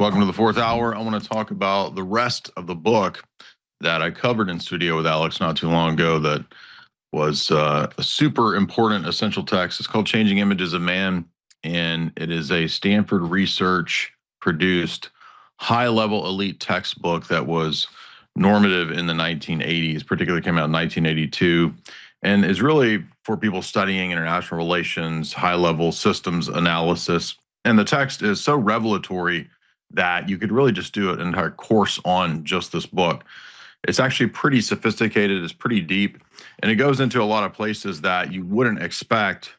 Welcome to the fourth hour. I want to talk about the rest of the book that I covered in studio with Alex not too long ago that was a super important essential text. It's called Changing Images of Man, and it is a Stanford research produced high-level elite textbook that was normative in the 1980s, particularly came out in 1982, and is really for people studying international relations, high-level systems analysis. And the text is so revelatory that you could really just do an entire course on just this book. It's actually pretty sophisticated, it's pretty deep, and it goes into a lot of places that you wouldn't expect,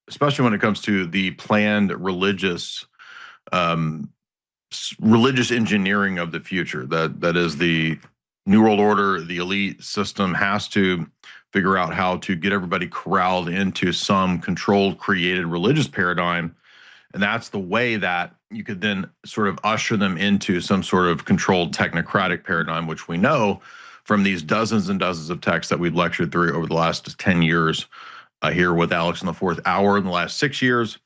especially when it comes to the planned religious engineering of the future. That is the New World Order, the elite system has to figure out how to get everybody corralled into some controlled, created religious paradigm. And that's the way that you could then sort of usher them into some sort of controlled technocratic paradigm, which we know from these dozens and dozens of texts that we've lectured through over the last 10 years here with Alex in the fourth hour in the last 6 years.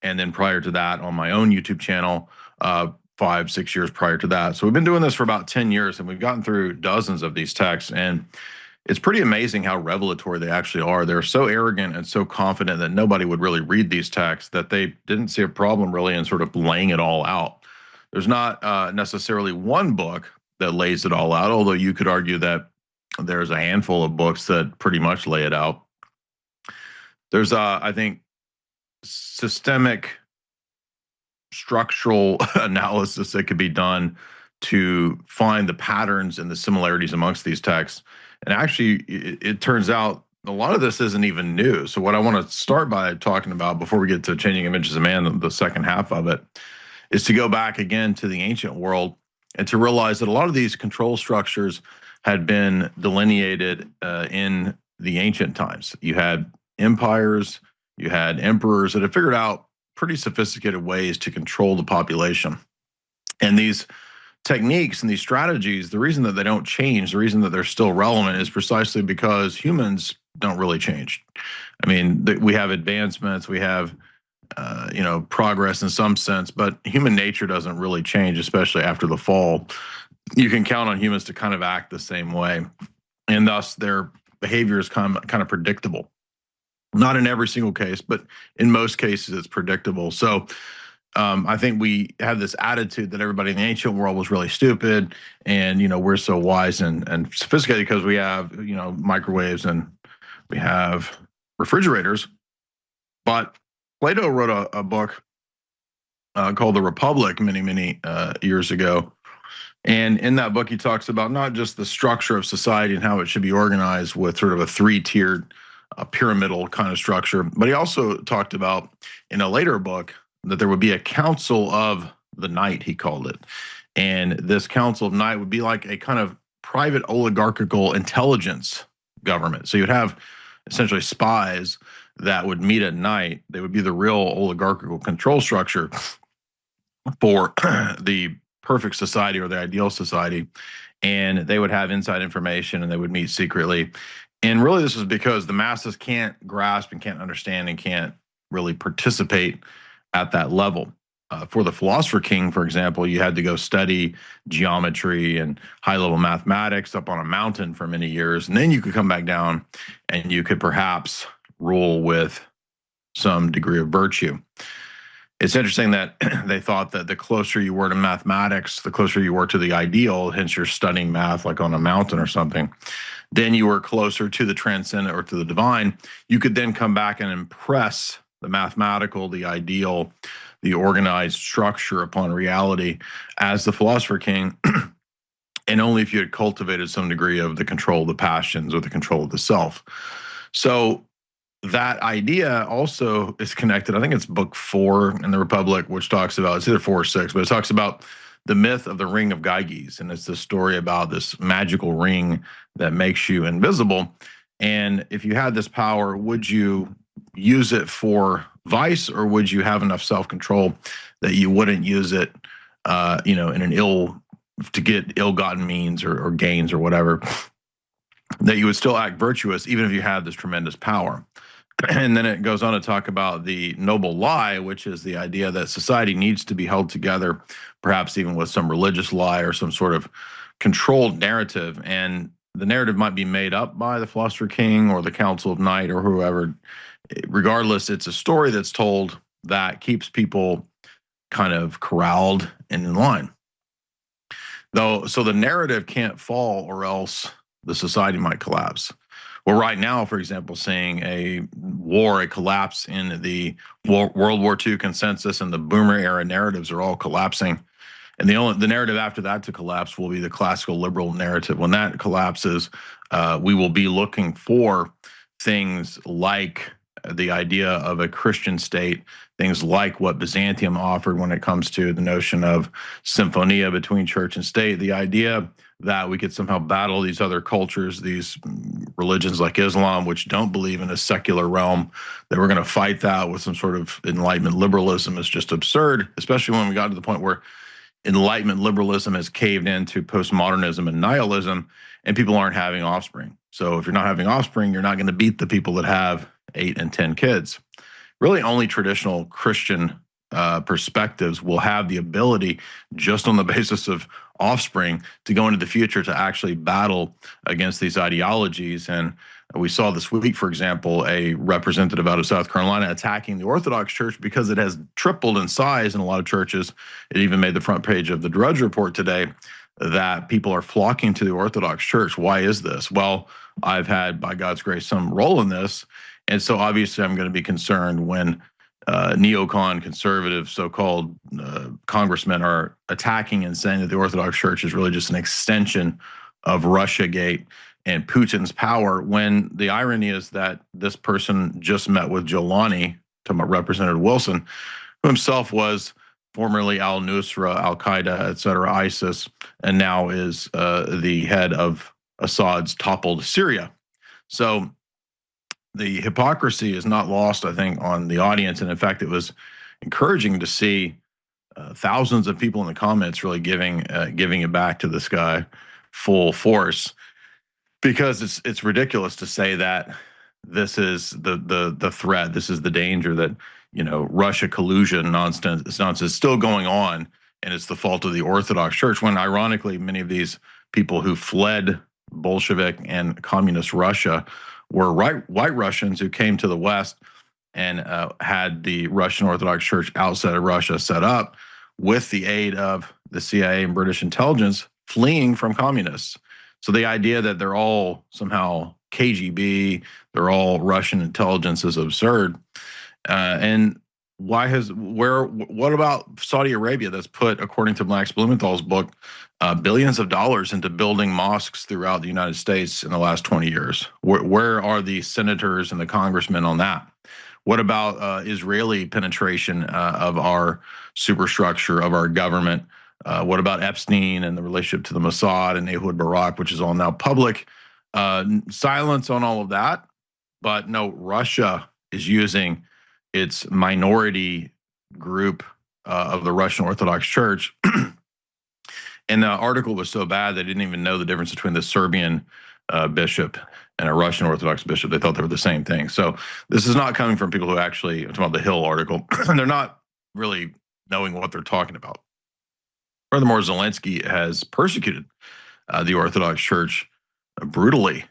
And then prior to that on my own YouTube channel, 5-6 years prior to that. So we've been doing this for about 10 years and we've gotten through dozens of these texts, and it's pretty amazing how revelatory they actually are. They're so arrogant and so confident that nobody would really read these texts that they didn't see a problem really in sort of laying it all out. There's not necessarily one book that lays it all out, although you could argue that there's a handful of books that pretty much lay it out. There's, I think, systemic structural analysis that could be done to find the patterns and the similarities amongst these texts. And actually, it turns out a lot of this isn't even new. So what I want to start by talking about before we get to Changing Images of Man, the second half of it, is to go back again to the ancient world and to realize that a lot of these control structures had been delineated in the ancient times. You had empires, you had emperors that had figured out pretty sophisticated ways to control the population. And these techniques and these strategies, the reason that they don't change, the reason that they're still relevant is precisely because humans don't really change. I mean, we have advancements, we have progress in some sense, but human nature doesn't really change, especially after the fall. You can count on humans to kind of act the same way, and thus their behavior is kind of predictable. Not in every single case, but in most cases it's predictable. So I think we have this attitude that everybody in the ancient world was really stupid, and we're so wise and sophisticated because we have microwaves and we have refrigerators. But Plato wrote a book called The Republic many years ago, and in that book he talks about not just the structure of society and how it should be organized with sort of a three-tiered pyramidal kind of structure, but he also talked about in a later book that there would be a council of the night, he called it. And this council of night would be like a kind of private oligarchical intelligence government. So you'd have essentially spies that would meet at night. They would be the real oligarchical control structure for the perfect society or the ideal society. And they would have inside information and they would meet secretly. And really this is because the masses can't grasp and can't understand and can't really participate at that level. For the philosopher king, for example, you had to go study geometry and high-level mathematics up on a mountain for many years, and then you could come back down and you could perhaps rule with some degree of virtue. It's interesting that they thought that the closer you were to mathematics, the closer you were to the ideal, hence you're studying math like on a mountain or something, then you were closer to the transcendent or to the divine. You could then come back and impress the mathematical, the ideal, the organized structure upon reality as the philosopher king, and only if you had cultivated some degree of the control of the passions or the control of the self. So that idea also is connected. I think it's book 4 in the Republic, which talks about, it's either 4 or 6, but it talks about the myth of the ring of Gyges. And it's the story about this magical ring that makes you invisible. And if you had this power, would you use it for vice, or would you have enough self-control that you wouldn't use it, in an to get ill-gotten means or gains or whatever, that you would still act virtuous even if you had this tremendous power? And then it goes on to talk about the noble lie, which is the idea that society needs to be held together, perhaps even with some religious lie or some sort of controlled narrative. And the narrative might be made up by the philosopher king or the council of night or whoever. Regardless, it's a story that's told that keeps people kind of corralled and in line. Though, so the narrative can't fall or else the society might collapse. Well, right now, for example, seeing a war, a collapse in the World War II consensus and the boomer era narratives are all collapsing. And the narrative after that to collapse will be the classical liberal narrative. When that collapses, we will be looking for things like the idea of a Christian state, things like what Byzantium offered when it comes to the notion of symphonia between church and state, the idea that we could somehow battle these other cultures, these religions like Islam, which don't believe in a secular realm, that we're going to fight that with some sort of Enlightenment liberalism is just absurd, especially when we got to the point where Enlightenment liberalism has caved into postmodernism and nihilism, and people aren't having offspring. So if you're not having offspring, you're not going to beat the people that have 8 and 10 kids. Really, only traditional Christian perspectives will have the ability, just on the basis of offspring, to go into the future to actually battle against these ideologies. And we saw this week, for example, a representative out of South Carolina attacking the Orthodox Church because it has tripled in size in a lot of churches. It even made the front page of the Drudge Report today, that people are flocking to the Orthodox Church. Why is this? Well, I've had, by God's grace, some role in this. And so obviously I'm going to be concerned when neocon conservative so-called congressmen are attacking and saying that the Orthodox Church is really just an extension of Russiagate and Putin's power, when the irony is that this person just met with Jolani, talking about Representative Wilson, who himself was formerly al-Nusra, al-Qaeda, et cetera, ISIS, and now is the head of Assad's toppled Syria. So the hypocrisy is not lost, I think, on the audience. And in fact, it was encouraging to see thousands of people in the comments really giving it back to this guy full force, because it's ridiculous to say that this is the threat, this is the danger, that Russia collusion nonsense is still going on, and it's the fault of the Orthodox Church. When ironically, many of these people who fled Bolshevik and communist Russia were white Russians who came to the West and had the Russian Orthodox Church outside of Russia set up with the aid of the CIA and British intelligence, fleeing from communists. So the idea that they're all somehow KGB, they're all Russian intelligence, is absurd. And what about Saudi Arabia, that's put, according to Max Blumenthal's book, billions of dollars into building mosques throughout the United States in the last 20 years? Where are the senators and the congressmen on that? What about Israeli penetration of our superstructure, of our government? What about Epstein and the relationship to the Mossad and Ehud Barak, which is all now public? Silence on all of that. But no, Russia is using its minority group of the Russian Orthodox Church. And the article was so bad they didn't even know the difference between the Serbian bishop and a Russian Orthodox bishop. They thought they were the same thing. So this is not coming from people who actually, I'm talking about the Hill article, they're not really knowing what they're talking about. Furthermore, Zelensky has persecuted the Orthodox Church brutally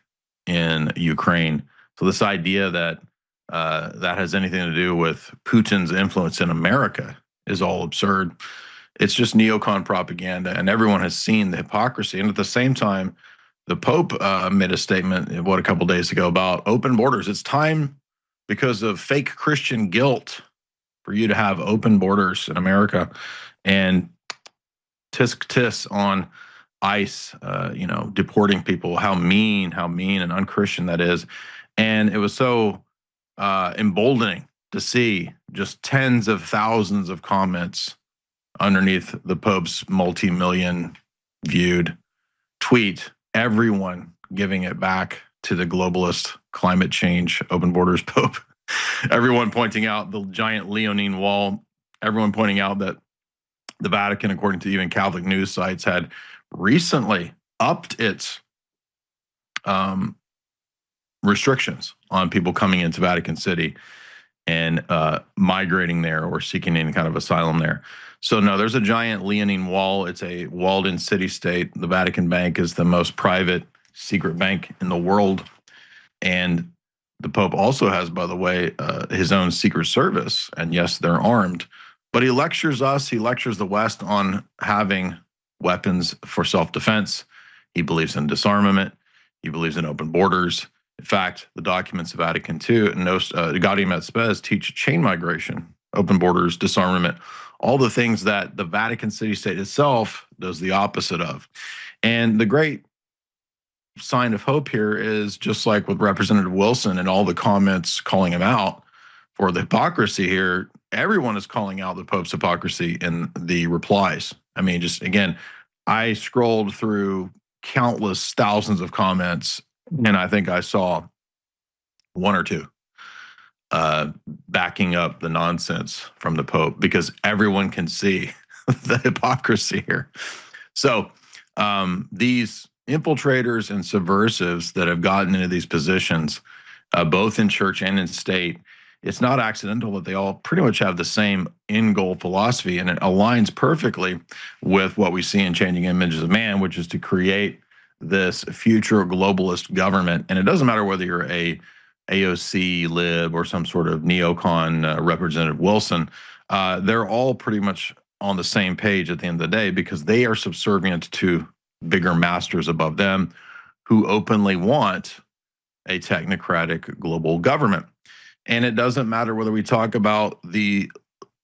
in Ukraine. So this idea that that has anything to do with Putin's influence in America is all absurd. It's just neocon propaganda, and everyone has seen the hypocrisy. And at the same time, the Pope made a statement, a couple days ago, about open borders. It's time, because of fake Christian guilt, for you to have open borders in America. And tisk tis on ICE, deporting people. How mean and unchristian that is. And it was so emboldening to see just tens of thousands of comments underneath the Pope's multi-million viewed tweet, everyone giving it back to the globalist climate change open borders Pope. Everyone pointing out the giant Leonine Wall, everyone pointing out that the Vatican, according to even Catholic news sites, had recently upped its restrictions on people coming into Vatican City and migrating there or seeking any kind of asylum there. So no, there's a giant leaning wall. It's a walled-in city-state. The Vatican Bank is the most private secret bank in the world, and the Pope also has, by the way, his own secret service. And yes, they're armed, but he lectures us. He lectures the West on having weapons for self-defense. He believes in disarmament. He believes in open borders. In fact, the documents of Vatican II and Gaudium et Spes teach chain migration, open borders, disarmament, all the things that the Vatican city-state itself does the opposite of. And the great sign of hope here is, just like with Representative Wilson and all the comments calling him out for the hypocrisy here, everyone is calling out the Pope's hypocrisy in the replies. I mean, just again, I scrolled through countless thousands of comments, and I think I saw one or two backing up the nonsense from the Pope, because everyone can see the hypocrisy here. So these infiltrators and subversives that have gotten into these positions, both in church and in state, it's not accidental that they all pretty much have the same end goal philosophy, and it aligns perfectly with what we see in Changing Images of Man, which is to create this future globalist government. And it doesn't matter whether you're a AOC lib or some sort of neocon Representative Wilson, they're all pretty much on the same page at the end of the day, because they are subservient to bigger masters above them who openly want a technocratic global government. And it doesn't matter whether we talk about the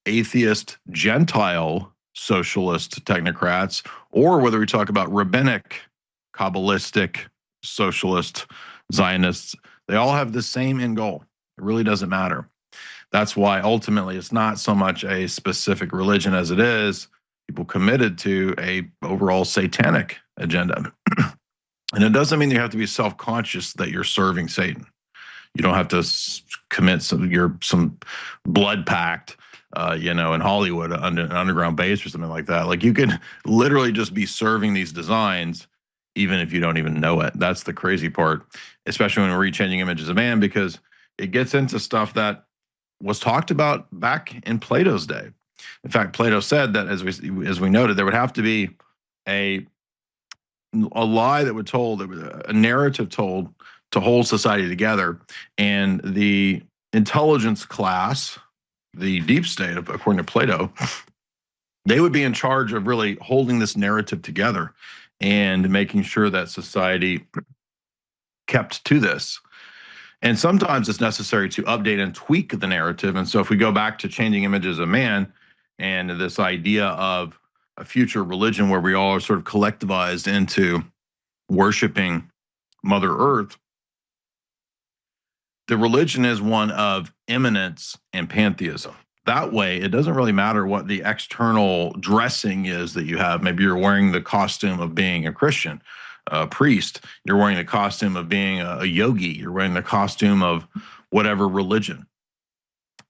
atheist Gentile socialist technocrats or whether we talk about rabbinic, Kabbalistic, socialist Zionists. They all have the same end goal. It really doesn't matter. That's why ultimately it's not so much a specific religion as it is people committed to a overall satanic agenda. And it doesn't mean you have to be self-conscious that you're serving Satan. You don't have to commit some blood pact, in Hollywood under an underground base or something like that. Like, you could literally just be serving these designs even if you don't even know it. That's the crazy part, especially when we're Changing Images of Man, because it gets into stuff that was talked about back in Plato's day. In fact, Plato said that, as we noted, there would have to be a lie that would told, a narrative told to hold society together, and the intelligence class, the deep state, according to Plato, they would be in charge of really holding this narrative together and making sure that society kept to this. And sometimes it's necessary to update and tweak the narrative. And so if we go back to Changing Images of Man and this idea of a future religion where we all are sort of collectivized into worshiping Mother Earth, the religion is one of immanence and pantheism. That way, it doesn't really matter what the external dressing is that you have. Maybe you're wearing the costume of being a Christian, a priest. You're wearing the costume of being a yogi. You're wearing the costume of whatever religion.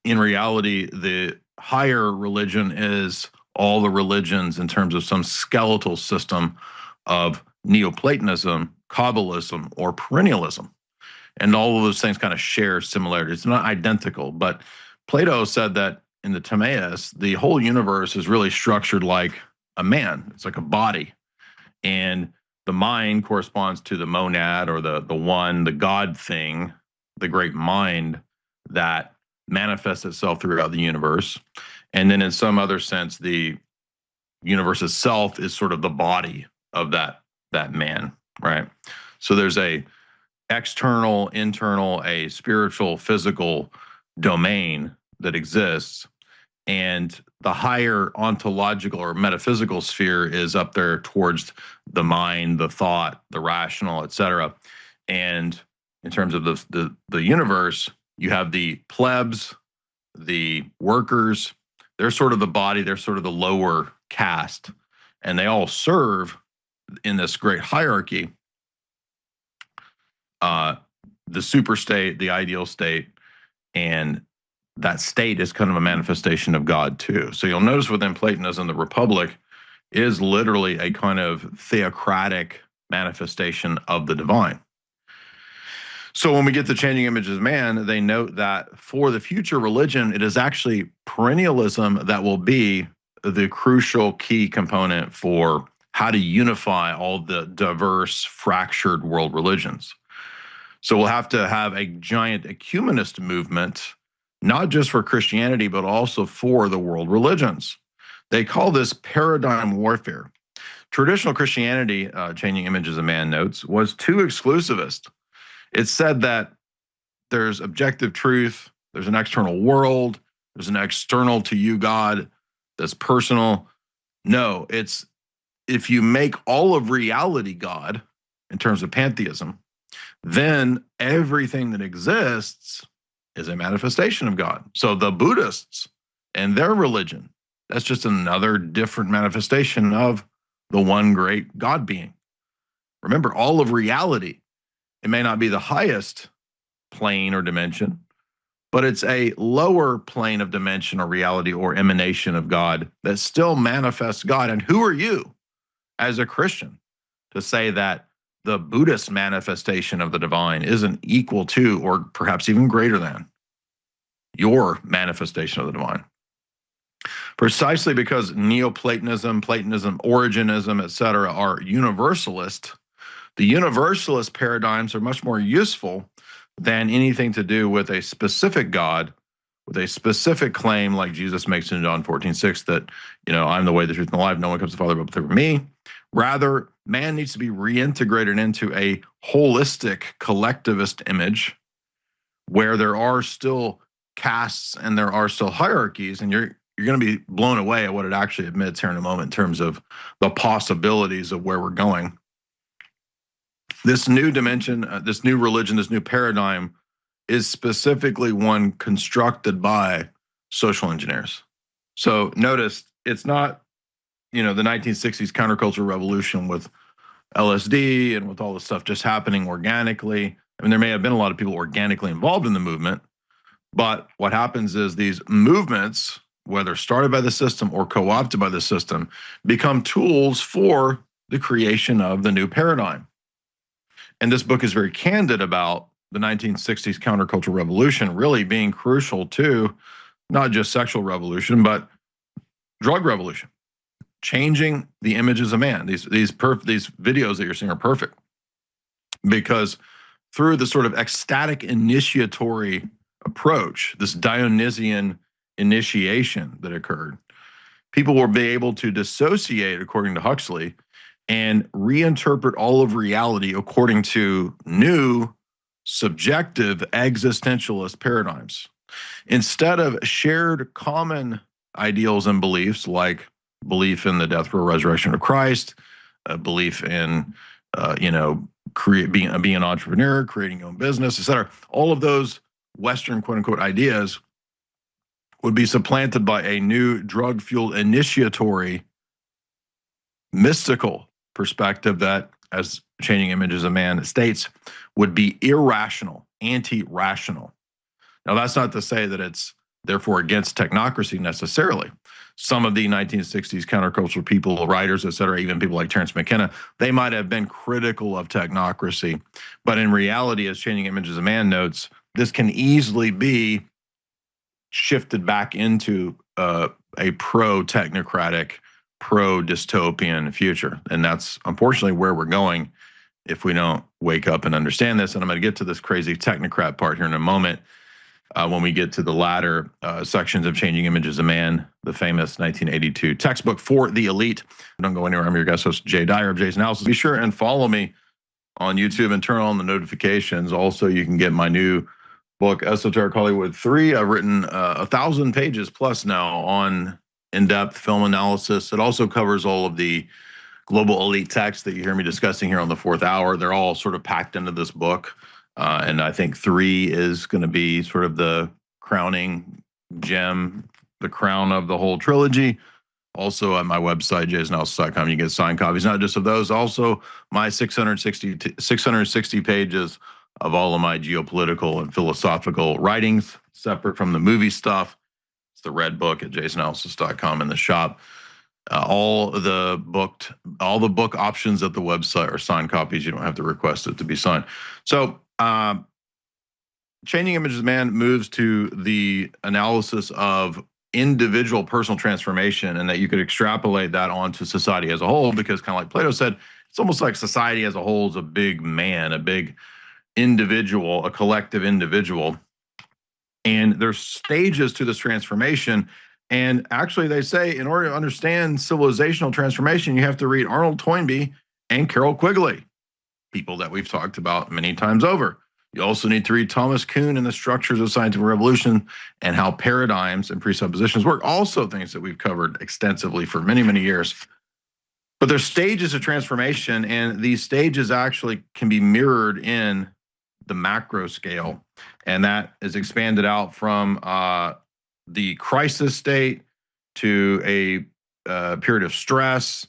In reality, the higher religion is all the religions in terms of some skeletal system of Neoplatonism, Kabbalism, or perennialism. And all of those things kind of share similarities. It's not identical, but Plato said that in the Timaeus, the whole universe is really structured like a man. It's like a body. And the mind corresponds to the monad, or the one, the God thing, the great mind that manifests itself throughout the universe. And then in some other sense, the universe itself is sort of the body of that man, right? So there's a external, internal, a spiritual, physical domain that exists, and the higher ontological or metaphysical sphere is up there towards the mind, the thought, the rational, etc. And in terms of the universe, you have the plebs, the workers. They're sort of the body. They're sort of the lower caste, and they all serve in this great hierarchy. The super state, the ideal state, and that state is kind of a manifestation of God too. So you'll notice within Platonism, the Republic is literally a kind of theocratic manifestation of the divine. So when we get to Changing Images of Man, they note that for the future religion, it is actually perennialism that will be the crucial key component for how to unify all the diverse, fractured world religions. So we'll have to have a giant ecumenist movement, not just for Christianity, but also for the world religions. They call this paradigm warfare. Traditional Christianity, Changing Images of Man notes, was too exclusivist. It said that there's objective truth, there's an external world, there's an external to you God that's personal. No, it's if you make all of reality God in terms of pantheism, then everything that exists is a manifestation of God. So the Buddhists and their religion, that's just another different manifestation of the one great God being. Remember, all of reality, it may not be the highest plane or dimension, but it's a lower plane of dimension or reality or emanation of God that still manifests God. And who are you as a Christian to say that the Buddhist manifestation of the divine isn't equal to, or perhaps even greater than, your manifestation of the divine? Precisely because Neoplatonism, Platonism, Origenism, etc., are universalist, the universalist paradigms are much more useful than anything to do with a specific God, with a specific claim like Jesus makes in John 14:6 that, I'm the way, the truth, and the life. No one comes to the Father but through me. Rather, man needs to be reintegrated into a holistic collectivist image where there are still castes and there are still hierarchies, and you're going to be blown away at what it actually admits here in a moment in terms of the possibilities of where we're going. This new dimension, this new religion, this new paradigm is specifically one constructed by social engineers. So notice it's not, the 1960s counterculture revolution with LSD and with all the stuff just happening organically. I mean, there may have been a lot of people organically involved in the movement, but what happens is these movements, whether started by the system or co-opted by the system, become tools for the creation of the new paradigm. And this book is very candid about the 1960s countercultural revolution really being crucial to not just sexual revolution, but drug revolution, changing the images of man. These videos that you're seeing are perfect because through the sort of ecstatic initiatory approach, this Dionysian initiation that occurred, people will be able to dissociate, according to Huxley, and reinterpret all of reality according to new subjective existentialist paradigms. Instead of shared common ideals and beliefs like belief in the death, burial, resurrection of Christ, a belief in being an entrepreneur, creating your own business, etc. All of those Western quote unquote ideas would be supplanted by a new drug-fueled initiatory mystical perspective that, as Changing Images of Man states, would be irrational, anti-rational. Now, that's not to say that it's therefore against technocracy necessarily. Some of the 1960s countercultural people, writers, et cetera, even people like Terence McKenna, they might have been critical of technocracy. But in reality, as Changing Images of Man notes, this can easily be shifted back into a pro-technocratic, pro-dystopian future. And that's unfortunately where we're going if we don't wake up and understand this. And I'm going to get to this crazy technocrat part here in a moment when we get to the latter sections of Changing Images of Man, the famous 1982 textbook for the elite. Don't go anywhere. I'm your guest host, Jay Dyer of Jay's Analysis. Be sure and follow me on YouTube and turn on the notifications. Also, you can get my new book, Esoteric Hollywood 3. I've written 1,000 pages plus now on in-depth film analysis. It also covers all of the global elite texts that you hear me discussing here on the fourth hour. They're all sort of packed into this book. And I think 3 is going to be sort of the crowning gem, the crown of the whole trilogy. Also at my website, jaysanalysis.com, you get signed copies, not just of those, also my 660 pages of all of my geopolitical and philosophical writings, separate from the movie stuff. It's the red book at jaysanalysis.com in the shop. All the book options at the website are signed copies. You don't have to request it to be signed. So Changing Images of Man moves to the analysis of individual personal transformation, and that you could extrapolate that onto society as a whole, because kind of like Plato said, it's almost like society as a whole is a big man, a big individual, a collective individual. And there's stages to this transformation. And actually, they say in order to understand civilizational transformation, you have to read Arnold Toynbee and Carroll Quigley, people that we've talked about many times over. You also need to read Thomas Kuhn and the Structures of Scientific Revolution and how paradigms and presuppositions work. Also, things that we've covered extensively for many, many years. But there's stages of transformation, and these stages actually can be mirrored in the macro scale, and that is expanded out from the crisis state to a period of stress,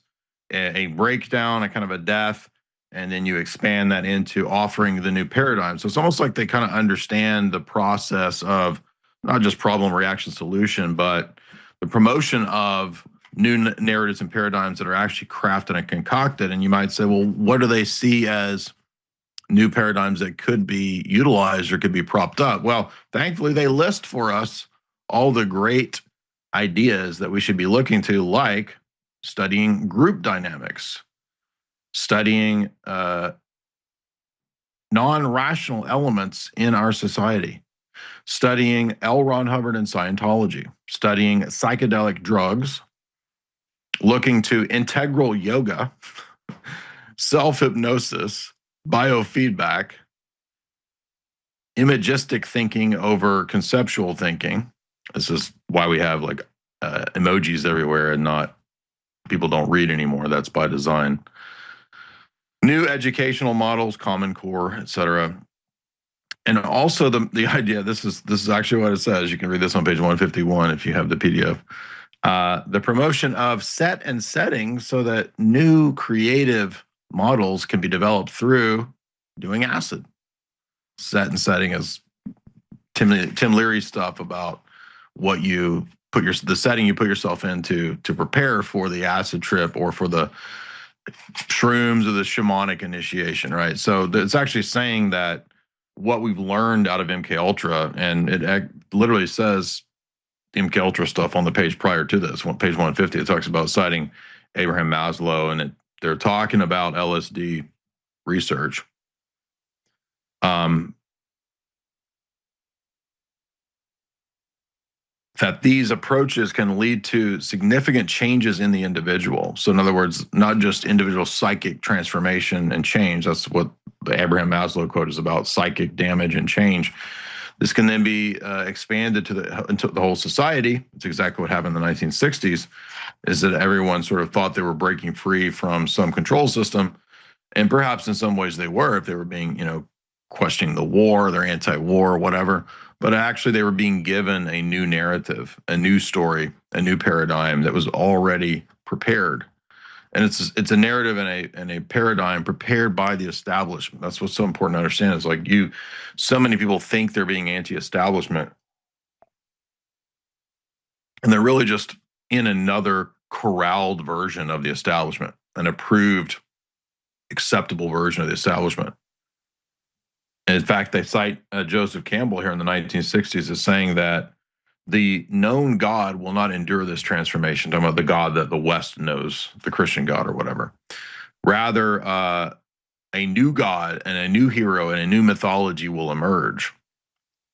a breakdown, a kind of a death, and then you expand that into offering the new paradigm. So it's almost like they kind of understand the process of not just problem, reaction, solution, but the promotion of new narratives and paradigms that are actually crafted and concocted. And you might say, well, what do they see as new paradigms that could be utilized or could be propped up? Well, thankfully, they list for us all the great ideas that we should be looking to, like studying group dynamics, studying non-rational elements in our society, studying L. Ron Hubbard and Scientology, studying psychedelic drugs, looking to integral yoga, self-hypnosis, biofeedback, imagistic thinking over conceptual thinking. This is why we have like emojis everywhere and not people don't read anymore. That's by design. New educational models, Common Core, etc. And also the idea, this is actually what it says. You can read this on page 151 if you have the PDF. The promotion of set and setting so that new creative models can be developed through doing acid. Set and setting is Tim Leary's stuff about what you put the setting you put yourself into to prepare for the acid trip or for the shrooms or the shamanic initiation, right? So it's actually saying that what we've learned out of MK Ultra, and it literally says the MK Ultra stuff on the page prior to this, page 150, it talks about citing Abraham Maslow, and they're talking about LSD research. That these approaches can lead to significant changes in the individual. So in other words, not just individual psychic transformation and change. That's what the Abraham Maslow quote is about, psychic damage and change. This can then be expanded into the whole society. It's exactly what happened in the 1960s, is that everyone sort of thought they were breaking free from some control system. And perhaps in some ways they were, if they were being, questioning the war, they're anti-war, whatever. But actually they were being given a new narrative, a new story, a new paradigm that was already prepared. And it's a narrative and a paradigm prepared by the establishment. That's what's so important to understand. It's like so many people think they're being anti-establishment, and they're really just in another corralled version of the establishment, an approved, acceptable version of the establishment. And in fact, they cite Joseph Campbell here in the 1960s as saying that the known God will not endure this transformation, talking about the God that the West knows, the Christian God or whatever. Rather, a new God and a new hero and a new mythology will emerge.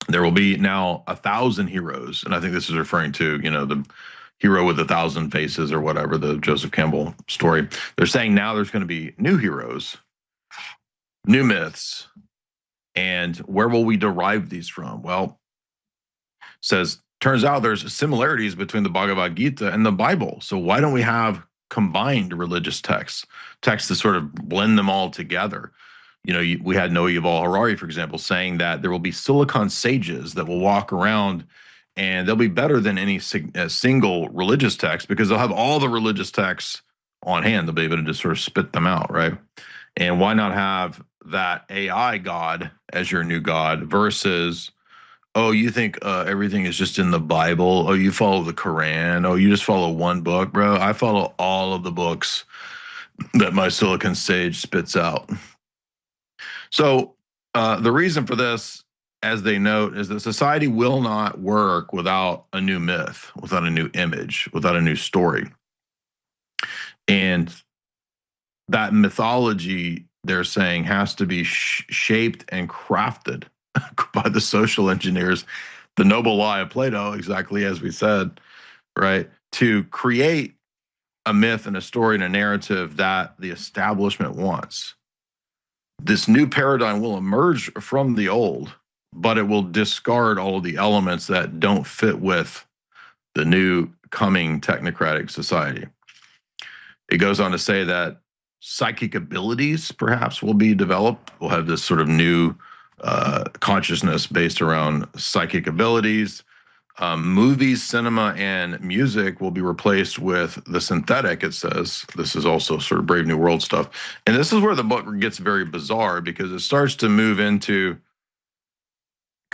There will be now 1,000 heroes, and I think this is referring to, the hero with 1,000 faces or whatever, the Joseph Campbell story. They're saying now there's going to be new heroes, new myths, and where will we derive these from? Well, turns out there's similarities between the Bhagavad Gita and the Bible. So why don't we have combined religious texts that sort of blend them all together? We had Noah Yuval Harari, for example, saying that there will be silicon sages that will walk around and they'll be better than any single religious text because they'll have all the religious texts on hand. They'll be able to just sort of spit them out, right? And why not have that AI God as your new God versus, oh, you think everything is just in the Bible? Oh, you follow the Quran? Oh, you just follow one book, bro? I follow all of the books that my silicon sage spits out. So the reason for this, as they note, is that society will not work without a new myth, without a new image, without a new story. And that mythology, they're saying, has to be shaped and crafted by the social engineers, the noble lie of Plato, exactly as we said, right? To create a myth and a story and a narrative that the establishment wants. This new paradigm will emerge from the old, but it will discard all of the elements that don't fit with the new coming technocratic society. It goes on to say that psychic abilities perhaps will be developed. We'll have this sort of new consciousness based around psychic abilities. Movies, cinema, and music will be replaced with the synthetic, it says. This is also sort of Brave New World stuff. And this is where the book gets very bizarre, because it starts to move into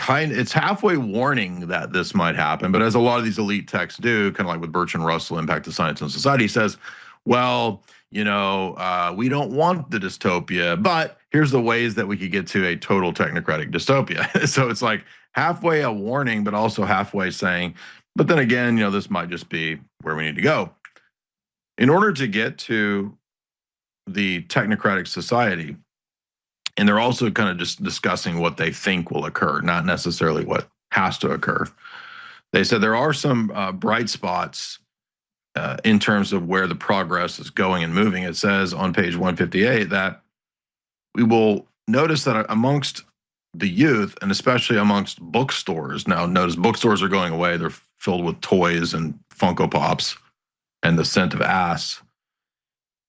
it's halfway warning that this might happen, but as a lot of these elite texts do, kind of like with Bertrand Russell, Impact of Science on Society, says, well, we don't want the dystopia, but here's the ways that we could get to a total technocratic dystopia. So it's like halfway a warning, but also halfway saying, but then again, this might just be where we need to go. In order to get to the technocratic society, and they're also kind of just discussing what they think will occur, not necessarily what has to occur. They said there are some bright spots in terms of where the progress is going and moving. It says on page 158 that we will notice that amongst the youth, and especially amongst bookstores, now notice bookstores are going away. They're filled with toys and Funko Pops and the scent of ass.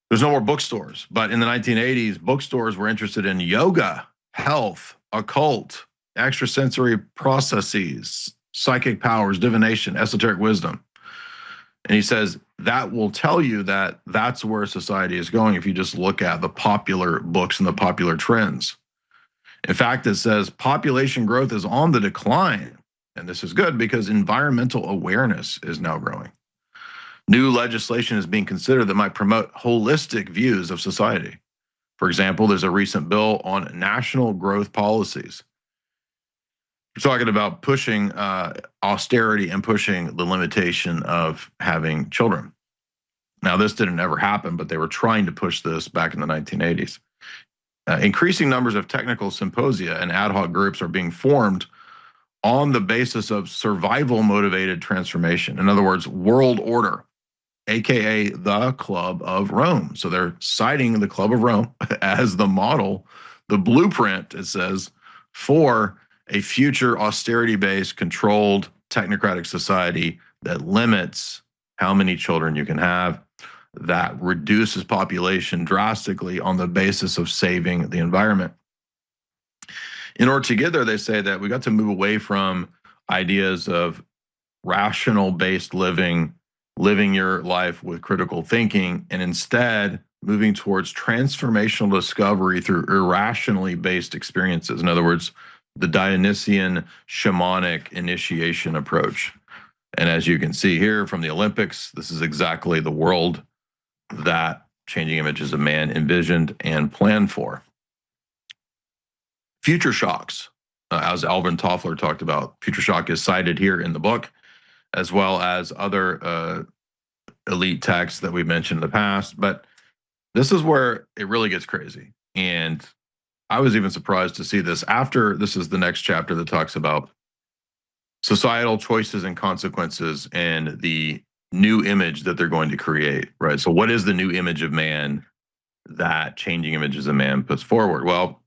There's no more bookstores, but in the 1980s, bookstores were interested in yoga, health, occult, extrasensory processes, psychic powers, divination, esoteric wisdom. And he says that will tell you that that's where society is going if you just look at the popular books and the popular trends. In fact, it says population growth is on the decline. And this is good because environmental awareness is now growing. New legislation is being considered that might promote holistic views of society. For example, there's a recent bill on national growth policies. We're talking about pushing austerity and pushing the limitation of having children. Now, this didn't ever happen, but they were trying to push this back in the 1980s. Increasing numbers of technical symposia and ad hoc groups are being formed on the basis of survival-motivated transformation. In other words, world order, aka the Club of Rome. So they're citing the Club of Rome as the model, the blueprint, it says, for a future austerity-based, controlled, technocratic society that limits how many children you can have, that reduces population drastically on the basis of saving the environment. In order to get there, they say that we got to move away from ideas of rational-based living your life with critical thinking, and instead moving towards transformational discovery through irrationally based experiences. In other words, the Dionysian shamanic initiation approach. And as you can see here from the Olympics, this is exactly the world that Changing Images of Man envisioned and planned for. Future shocks, as Alvin Toffler talked about, future shock is cited here in the book, as well as other elite texts that we mentioned in the past. But this is where it really gets crazy. And I was even surprised to see this after. This is the next chapter that talks about societal choices and consequences and the new image that they're going to create, right? So what is the new image of man that Changing Images of Man puts forward? Well,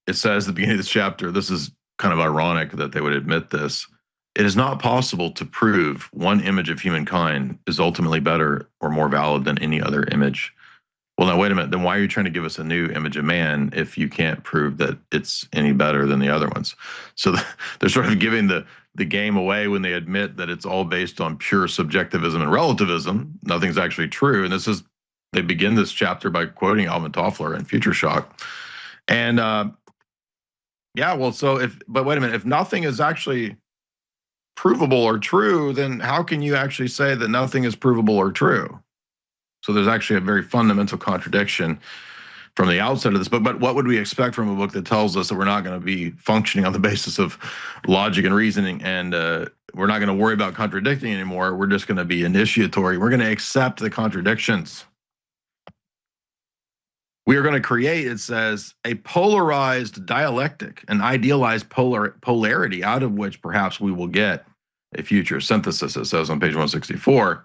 it says at the beginning of this chapter, this is kind of ironic that they would admit this. It is not possible to prove one image of humankind is ultimately better or more valid than any other image. Well, now, wait a minute. Then why are you trying to give us a new image of man if you can't prove that it's any better than the other ones? So they're sort of giving the game away when they admit that it's all based on pure subjectivism and relativism. Nothing's actually true. And they begin this chapter by quoting Alvin Toffler and Future Shock. And but wait a minute. If nothing is actually provable or true, then how can you actually say that nothing is provable or true? So there's actually a very fundamental contradiction from the outset of this book. But what would we expect from a book that tells us that we're not going to be functioning on the basis of logic and reasoning, and we're not going to worry about contradicting anymore? We're just going to be initiatory. We're going to accept the contradictions. We are going to create, it says, a polarized dialectic, an idealized polarity, out of which perhaps we will get a future synthesis, it says on page 164.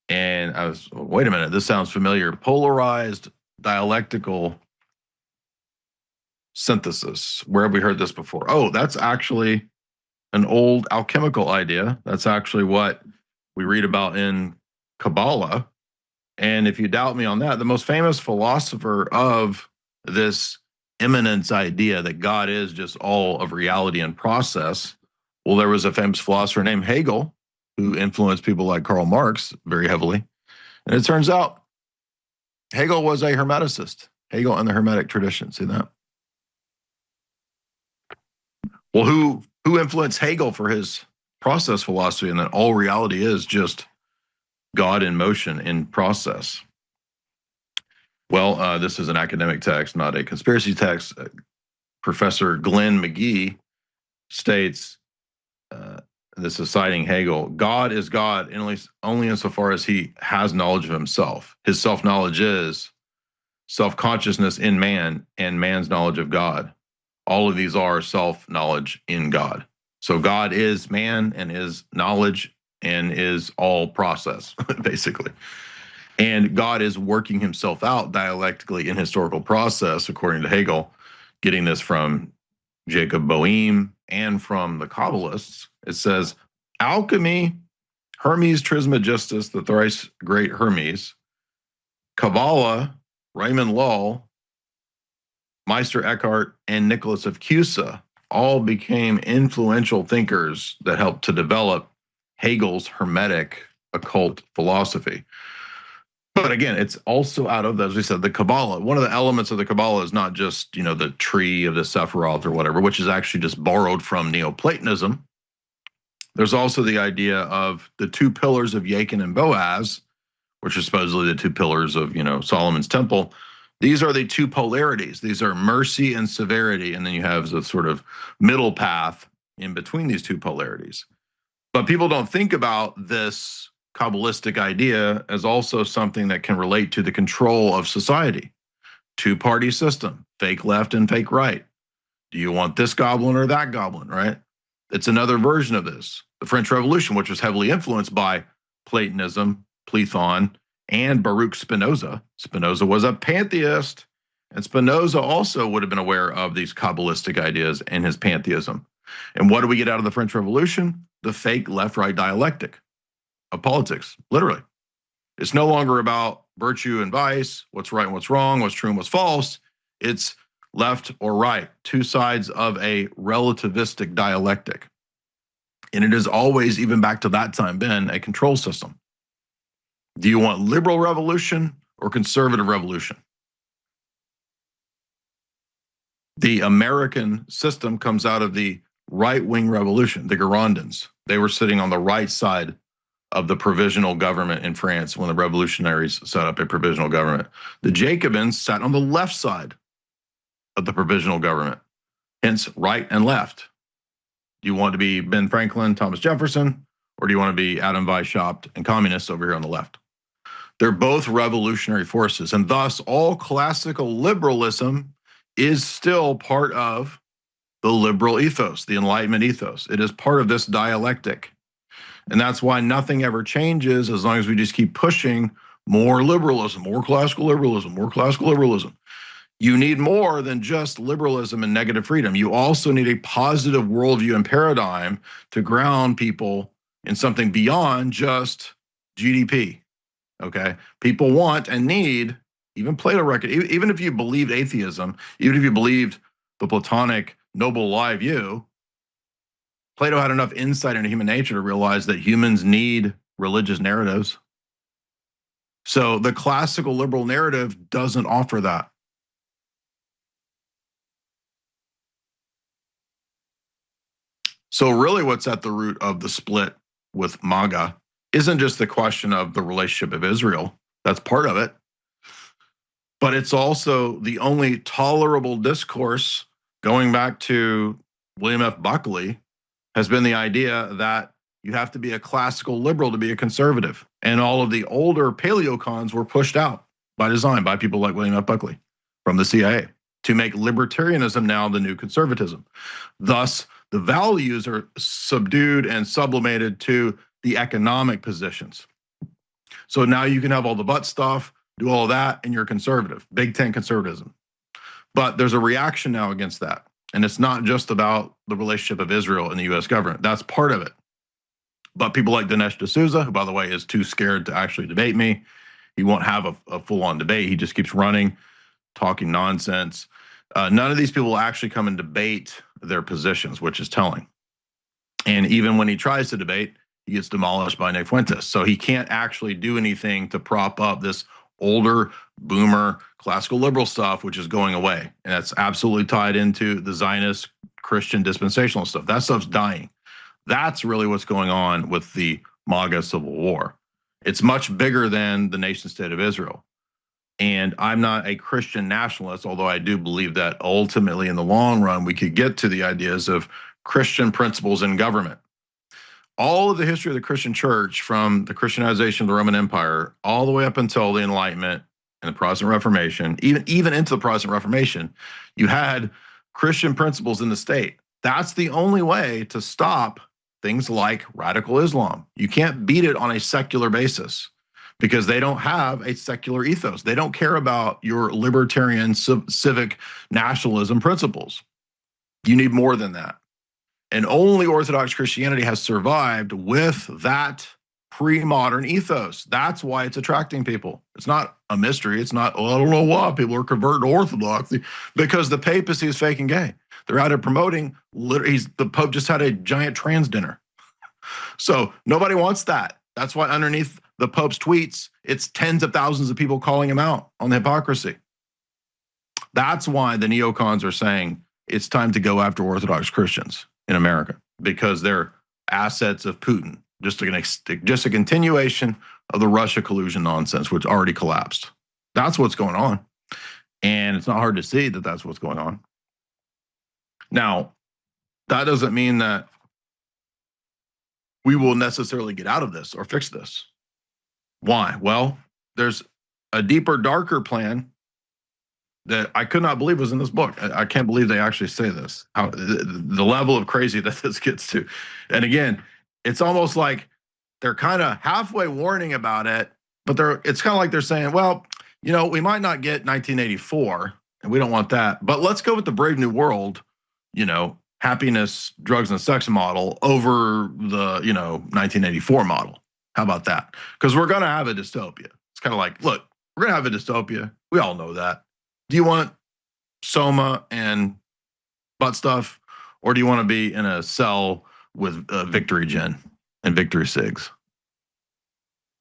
And I was, wait a minute, this sounds familiar. Polarized dialectical synthesis. Where have we heard this before? Oh, that's actually an old alchemical idea. That's actually what we read about in Kabbalah. And if you doubt me on that, the most famous philosopher of this immanence idea that God is just all of reality and process, well, there was a famous philosopher named Hegel who influenced people like Karl Marx very heavily. And it turns out Hegel was a Hermeticist. Hegel and the Hermetic tradition. See that? Well, who influenced Hegel for his process philosophy, and that all reality is just God in motion, in process? Well, this is an academic text, not a conspiracy text. Professor Glenn McGee states, this is citing Hegel, God is God only insofar as he has knowledge of himself. His self-knowledge is self-consciousness in man and man's knowledge of God. All of these are self-knowledge in God. So God is man and is knowledge and is all process, basically. And God is working himself out dialectically in historical process, according to Hegel, getting this from Jacob Boehme and from the Kabbalists. It says, alchemy, Hermes Trismegistus, the thrice great Hermes, Kabbalah, Raymond Lull, Meister Eckhart, and Nicholas of Cusa all became influential thinkers that helped to develop Hegel's Hermetic occult philosophy. But again, it's also out of, as we said, the Kabbalah. One of the elements of the Kabbalah is not just, the tree of the Sephiroth or whatever, which is actually just borrowed from Neoplatonism. There's also the idea of the two pillars of Jachin and Boaz, which are supposedly the two pillars of, Solomon's temple. These are the two polarities. These are mercy and severity. And then you have the sort of middle path in between these two polarities. But people don't think about this Kabbalistic idea as also something that can relate to the control of society. Two-party system, fake left and fake right. Do you want this goblin or that goblin, right? It's another version of this. The French Revolution, which was heavily influenced by Platonism, Platon, and Baruch Spinoza. Spinoza was a pantheist, and Spinoza also would have been aware of these Kabbalistic ideas and his pantheism. And what do we get out of the French Revolution? The fake left-right dialectic of politics, literally. It's no longer about virtue and vice, what's right and what's wrong, what's true and what's false. It's left or right, two sides of a relativistic dialectic. And it has always, even back to that time, been a control system. Do you want liberal revolution or conservative revolution? The American system comes out of the right-wing revolution, the Girondins. They were sitting on the right side of the provisional government in France when the revolutionaries set up a provisional government. The Jacobins sat on the left side of the provisional government, hence right and left. Do you want to be Ben Franklin, Thomas Jefferson, or do you want to be Adam Weishaupt and communists over here on the left? They're both revolutionary forces, and thus all classical liberalism is still part of the liberal ethos, the Enlightenment ethos. It is part of this dialectic. And that's why nothing ever changes as long as we just keep pushing more liberalism, more classical liberalism, more classical liberalism. You need more than just liberalism and negative freedom. You also need a positive worldview and paradigm to ground people in something beyond just GDP, okay? People want and need, even Plato reckoned, even if you believed atheism, even if you believed the Platonic noble lie view, Plato had enough insight into human nature to realize that humans need religious narratives. So the classical liberal narrative doesn't offer that. So really what's at the root of the split with MAGA isn't just the question of the relationship of Israel. That's part of it. But it's also the only tolerable discourse, going back to William F. Buckley, has been the idea that you have to be a classical liberal to be a conservative. And all of the older paleocons were pushed out by design by people like William F. Buckley from the CIA to make libertarianism now the new conservatism. Thus, the values are subdued and sublimated to the economic positions. So now you can have all the butt stuff, do all of that, and you're conservative, Big Tent conservatism. But there's a reaction now against that. And it's not just about the relationship of Israel and the US government. That's part of it. But people like Dinesh D'Souza, who, by the way, is too scared to actually debate me, he won't have a full-on debate. He just keeps running, talking nonsense. None of these people will actually come and debate their positions, which is telling. And even when he tries to debate, he gets demolished by Nick Fuentes. So he can't actually do anything to prop up this older boomer classical liberal stuff, which is going away. And that's absolutely tied into the Zionist Christian dispensational stuff. That stuff's dying. That's really what's going on with the MAGA civil war. It's much bigger than the nation state of Israel. And I'm not a Christian nationalist, although I do believe that ultimately in the long run, we could get to the ideas of Christian principles in government. All of the history of the Christian church, from the Christianization of the Roman Empire all the way up until the Enlightenment and the Protestant Reformation, even into the Protestant Reformation, you had Christian principles in the state. That's the only way to stop things like radical Islam. You can't beat it on a secular basis because they don't have a secular ethos. They don't care about your libertarian civic nationalism principles. You need more than that. And only Orthodox Christianity has survived with that pre-modern ethos. That's why it's attracting people. It's not a mystery. It's not, I don't know why people are converting to Orthodoxy, because the papacy is fake and gay. They're out there promoting, the Pope just had a giant trans dinner. So nobody wants that. That's why underneath the Pope's tweets, it's tens of thousands of people calling him out on the hypocrisy. That's why the neocons are saying it's time to go after Orthodox Christians in America, because they're assets of Putin, just a continuation of the Russia collusion nonsense, which already collapsed. That's what's going on. And it's not hard to see that that's what's going on. Now, that doesn't mean that we will necessarily get out of this or fix this. Why? Well, there's a deeper, darker plan that I could not believe was in this book. I can't believe they actually say this, how the level of crazy that this gets to. And again, it's almost like they're kind of halfway warning about it, but it's kind of like they're saying, well, you know, we might not get 1984 and we don't want that, but let's go with the Brave New World, you know, happiness, drugs, and sex model over the, 1984 model. How about that? Because we're going to have a dystopia. It's kind of like, look, we're going to have a dystopia. We all know that. Do you want soma and butt stuff, or do you want to be in a cell with Victory Gin and Victory Cigs?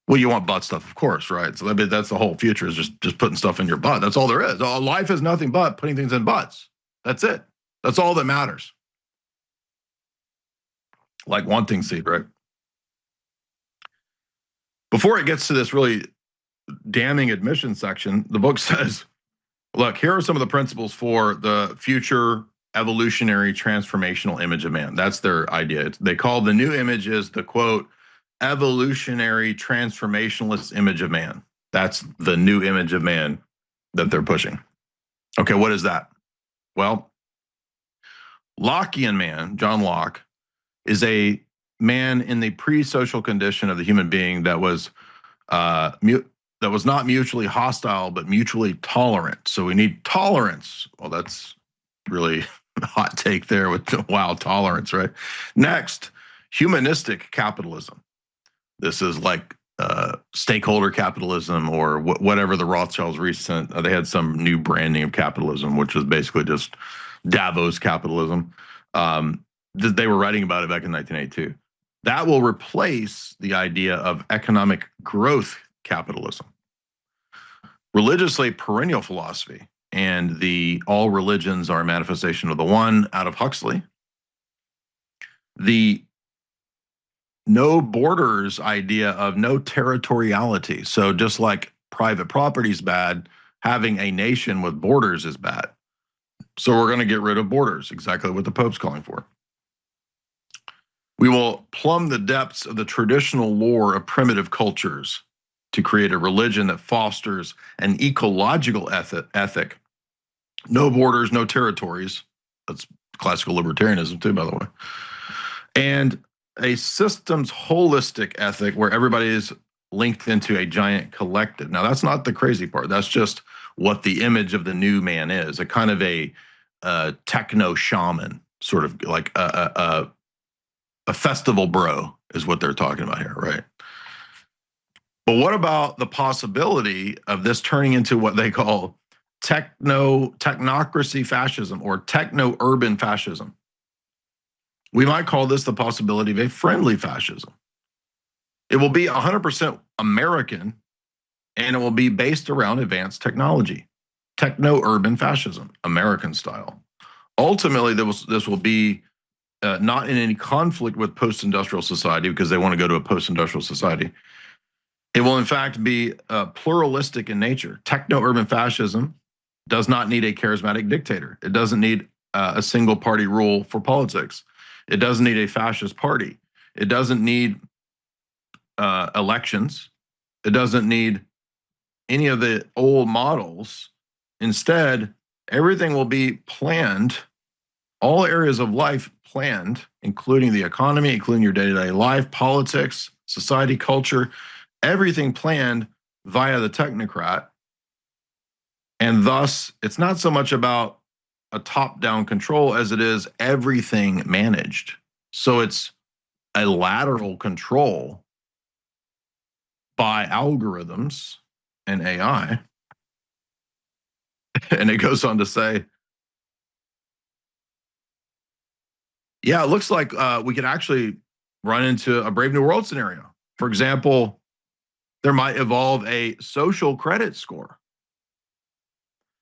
Well, you want butt stuff, of course, right? So that's the whole future, is just putting stuff in your butt. That's all there is. Life is nothing but putting things in butts. That's it. That's all that matters. Like wanting seed, right? Before it gets to this really damning admission section, the book says, look, here are some of the principles for the future evolutionary transformational image of man. That's their idea. They call the new image is the, quote, evolutionary transformationalist image of man. That's the new image of man that they're pushing. Okay, what is that? Well, Lockean man, John Locke, is a man in the pre-social condition of the human being that was not mutually hostile, but mutually tolerant. So we need tolerance. Well, that's really a hot take there with wow, tolerance, right? Next, humanistic capitalism. This is like stakeholder capitalism, or whatever the Rothschilds recent, they had some new branding of capitalism, which was basically just Davos capitalism. They were writing about it back in 1982. That will replace the idea of economic growth capitalism. Religiously perennial philosophy and the all religions are a manifestation of the one out of Huxley. The no borders idea of no territoriality. So just like private property is bad, having a nation with borders is bad. So we're going to get rid of borders, exactly what the Pope's calling for. We will plumb the depths of the traditional lore of primitive cultures to create a religion that fosters an ecological ethic. No borders, no territories. That's classical libertarianism too, by the way. And a systems holistic ethic where everybody is linked into a giant collective. Now, that's not the crazy part. That's just what the image of the new man is, a kind of a techno shaman, sort of like a festival bro is what they're talking about here, right? But what about the possibility of this turning into what they call technocracy fascism or techno-urban fascism? We might call this the possibility of a friendly fascism. It will be 100% American, and it will be based around advanced technology. Techno-urban fascism, American style. Ultimately, this will be not in any conflict with post-industrial society because they want to go to a post-industrial society. It will, in fact, be pluralistic in nature. Techno-urban fascism does not need a charismatic dictator. It doesn't need a single party rule for politics. It doesn't need a fascist party. It doesn't need elections. It doesn't need any of the old models. Instead, everything will be planned, all areas of life planned, including the economy, including your day-to-day life, politics, society, culture, everything planned via the technocrat. And thus, it's not so much about a top-down control as it is everything managed. So it's a lateral control by algorithms and AI. And it goes on to say, yeah, it looks like we could actually run into a Brave New World scenario. For example, there might evolve a social credit score.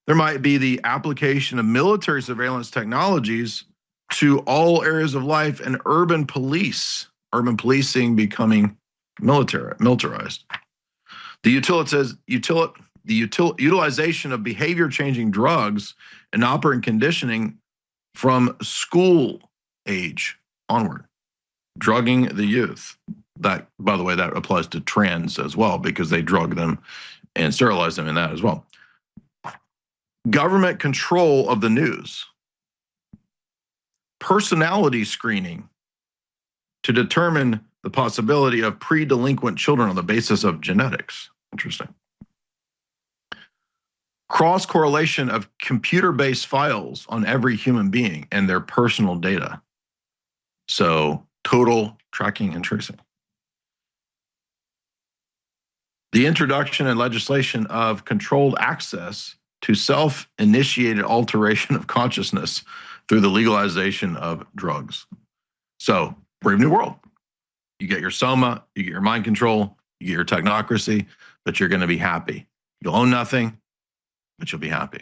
There might be the application of military surveillance technologies to all areas of life and urban policing becoming militarized. The utilization of behavior changing drugs and operant conditioning from school age onward, drugging the youth. That, by the way, that applies to trans as well because they drug them and sterilize them in that as well. Government control of the news, personality screening to determine the possibility of pre-delinquent children on the basis of genetics. Interesting. Cross-correlation of computer-based files on every human being and their personal data. So total tracking and tracing. The introduction and legislation of controlled access to self-initiated alteration of consciousness through the legalization of drugs. So, Brave New World. You get your soma, you get your mind control, you get your technocracy, but you're going to be happy. You'll own nothing, but you'll be happy.